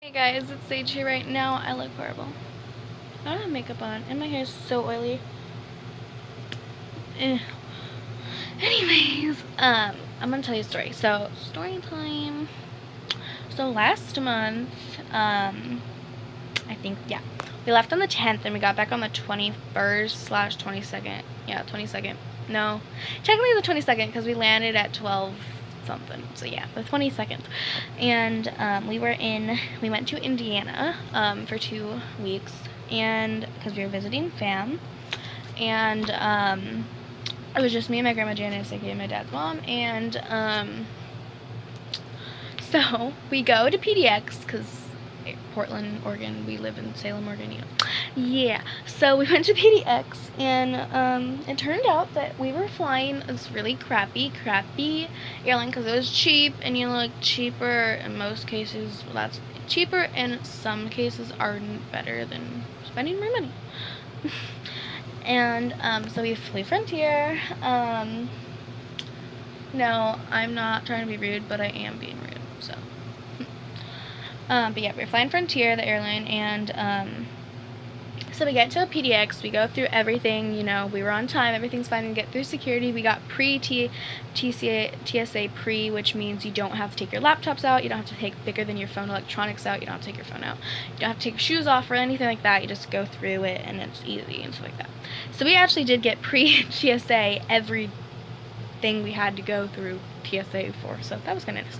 Hey guys, it's Sage here. Right now I look horrible. I don't have makeup on and my hair is so oily. Anyways, I'm gonna tell you a story. So, story time. So last month, I think, yeah, we left on the 10th and we got back on the 21st/22nd. Yeah, 22nd. No, technically the 22nd because we landed at 12 something. So yeah, the 22nd. And we went to Indiana for 2 weeks, and because we were visiting fam, and it was just me and my grandma Janice, aka my dad's mom, and so we go to PDX because Portland, Oregon. We live in Salem, Oregon, you know. Yeah, so we went to PDX, and it turned out that we were flying this really crappy airline because it was cheap, and you know, like cheaper in most cases. Well, that's cheaper in some cases are better than spending more money. And so we flew Frontier. No, I'm not trying to be rude, but I am being rude. So. But yeah, we're flying Frontier, the airline, and so we get to a PDX, we go through everything, you know, we were on time, everything's fine, we get through security, we got TSA pre, which means you don't have to take your laptops out, you don't have to take bigger than your phone electronics out, you don't have to take your phone out, you don't have to take your shoes off or anything like that, you just go through it, and it's easy and stuff like that. So we actually did get pre-TSA everything we had to go through TSA for, so that was kind of nice.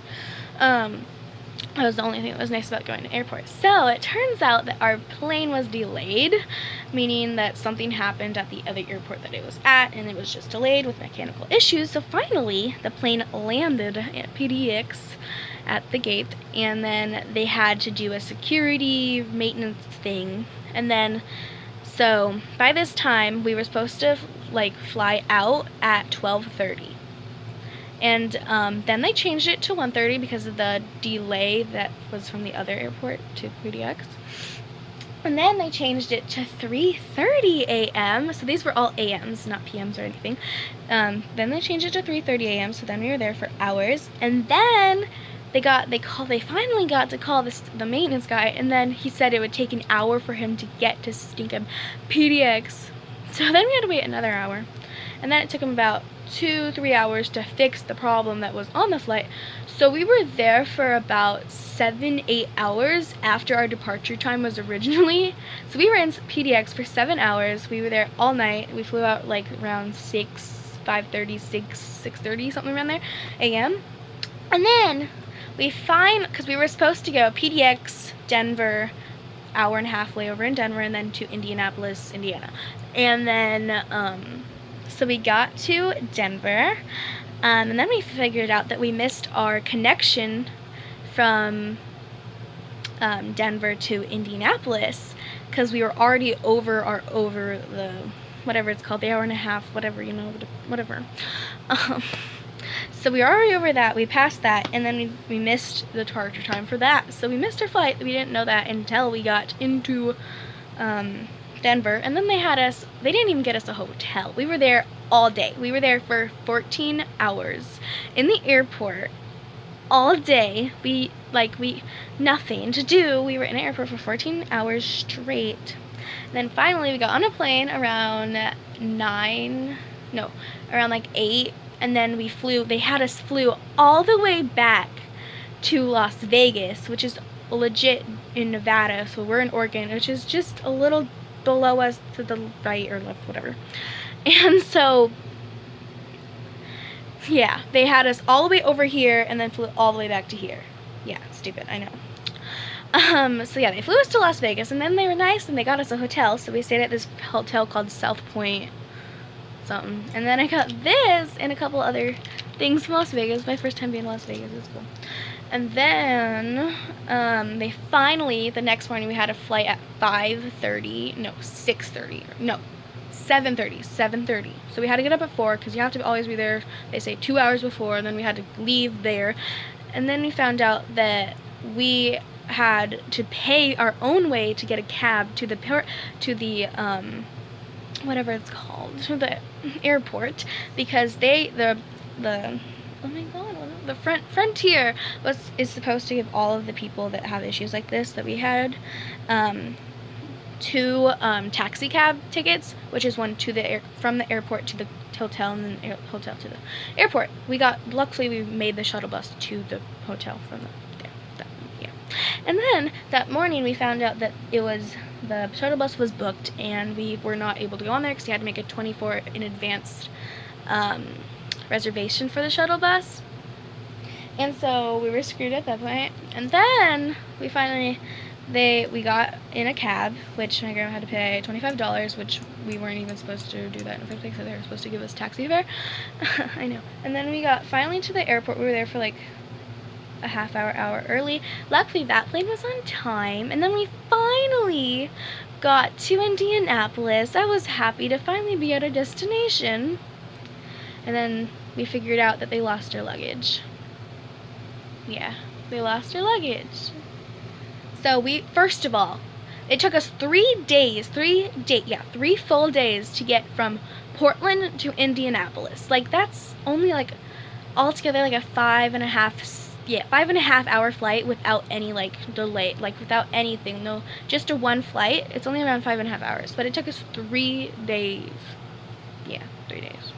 That was the only thing that was nice about going to airport. So it turns out that our plane was delayed, meaning that something happened at the other airport that it was at, and it was just delayed with mechanical issues. So finally, the plane landed at PDX at the gate, and then they had to do a security maintenance thing. And then, so by this time, we were supposed to fly out at 12:30. And then they changed it to 1:30 because of the delay that was from the other airport to PDX. And then they changed it to 3:30 a.m. So these were all a.m.s, not p.m.s or anything. Then they changed it to 3:30 a.m. So then we were there for hours. And then they finally got to call the maintenance guy. And then he said it would take an hour for him to get to stinking PDX. So then we had to wait another hour. And then it took him about 2-3 hours to fix the problem that was on the flight. So we were there for about 7-8 hours after our departure time was originally. So we were in PDX for 7 hours. We were there all night. We flew out around 6:30, something around there, a.m. And then because we were supposed to go PDX, Denver, hour and a half layover in Denver, and then to Indianapolis, Indiana. And then so we got to Denver, and then we figured out that we missed our connection from Denver to Indianapolis because we were already over the whatever it's called, the hour and a half, whatever, you know, whatever. So we were already over that. We passed that, and then we missed the departure time for that. So we missed our flight. We didn't know that until we got into Denver, and then they didn't even get us a hotel. We were there all day. We were there for 14 hours in the airport all day. Nothing to do. We were in an airport for 14 hours straight. And then finally we got on a plane around 8, and then they had us flew all the way back to Las Vegas, which is legit in Nevada. So we're in Oregon, which is just a little below us to the right or left, whatever. And so, yeah, they had us all the way over here and then flew all the way back to here. Yeah, stupid, I know. So yeah, they flew us to Las Vegas, and then they were nice and they got us a hotel. So we stayed at this hotel called South Point something. And then I got this and a couple other things from Las Vegas. My first time being in Las Vegas. It's cool. And then they finally, the next morning, we had a flight at 7:30. So we had to get up at 4 because you have to always be there, they say 2 hours before, and then we had to leave there. And then we found out that we had to pay our own way to get a cab to the whatever it's called, to the airport, because oh my god, the Frontier is supposed to give all of the people that have issues like this that we had, 2 taxi cab tickets, which is one to from the airport to the hotel, and then hotel to the airport. Luckily we made the shuttle bus to the hotel from there. Yeah. And then that morning we found out that the shuttle bus was booked, and we were not able to go on there because you had to make a 24 in advance reservation for the shuttle bus. And so we were screwed at that point. And then we finally we got in a cab, which my grandma had to pay $25, which we weren't even supposed to do that in the first place, so they were supposed to give us taxi fare. I know. And then we got finally to the airport. We were there for like a hour early. Luckily that plane was on time, and then we finally got to Indianapolis. I was happy to finally be at our destination. And then we figured out that they lost our luggage. Yeah, they lost our luggage. So first of all, it took us 3 full days to get from Portland to Indianapolis. Like, that's only like altogether like a 5.5 hour flight without any like delay, like without anything. No, just a one flight. It's only around 5.5 hours, but it took us 3 days. Yeah, 3 days.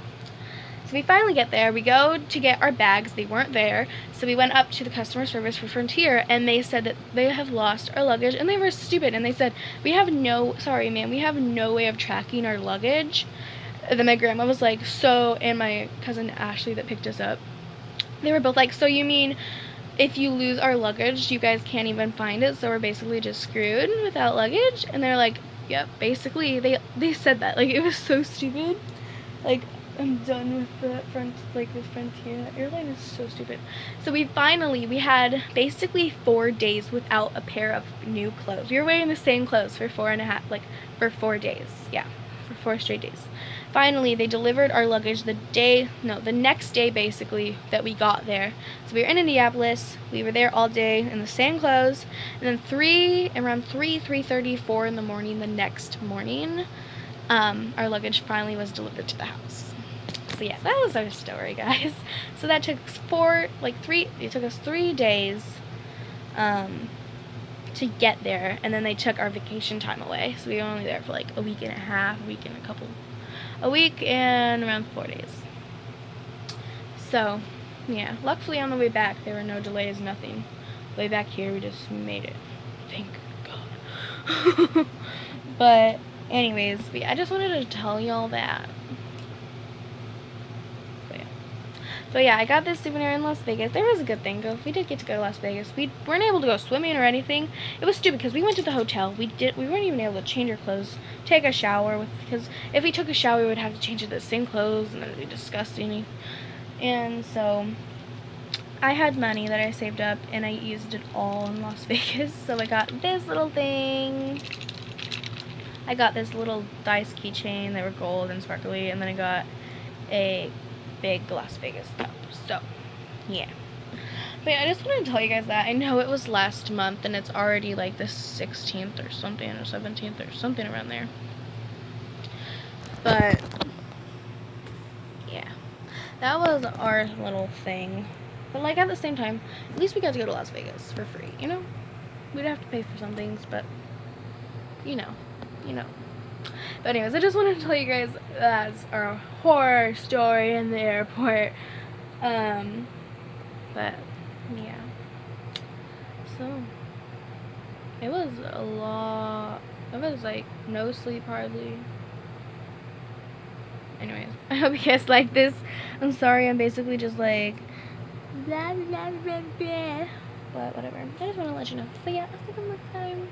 So we finally get there. We go to get our bags. They weren't there. So we went up to the customer service for Frontier, and they said that they have lost our luggage, and they were stupid. And they said, sorry ma'am, we have no way of tracking our luggage. And then my grandma was like, and my cousin Ashley that picked us up, they were both like, so you mean if you lose our luggage, you guys can't even find it, so we're basically just screwed without luggage? And they're like, yep, basically. They said that. Like, it was so stupid. Like, I'm done with the with Frontier. That airline is so stupid. So we had basically 4 days without a pair of new clothes. We were wearing the same clothes for 4 days. Yeah, for 4 straight days. Finally, they delivered our luggage the next day basically that we got there. So we were in Indianapolis. We were there all day in the same clothes. And then around 3:30, 4 in the morning the next morning, our luggage finally was delivered to the house. So yeah, that was our story, guys. So that took it took us 3 days to get there, and then they took our vacation time away. So we were only there for like a week and around 4 days. So yeah, luckily on the way back there were no delays, nothing. Way back here we just made it. Thank God. But anyways, I just wanted to tell y'all that. So yeah, I got this souvenir in Las Vegas. There was a good thing, though. We did get to go to Las Vegas. We weren't able to go swimming or anything. It was stupid because we went to the hotel. We weren't even able to change our clothes, take a shower, because if we took a shower, we would have to change into the same clothes, and it would be disgusting. And so I had money that I saved up, and I used it all in Las Vegas. So I got this little thing. I got this little dice keychain. They were gold and sparkly, and then I got a big Las Vegas cup. So yeah, but yeah, I just wanted to tell you guys that. I know it was last month, and it's already like the 16th or something, or 17th or something around there. But yeah, that was our little thing. But like at the same time, at least we got to go to Las Vegas for free, you know? We'd have to pay for some things, but you know. But anyways, I just wanted to tell you guys that's our horror story in the airport. But yeah, so it was a lot. It was like no sleep hardly. Anyways, I hope you guys like this. I'm sorry, I'm basically just like blah blah blah blah, but whatever. I just want to let you know. So yeah, I'll see you next time.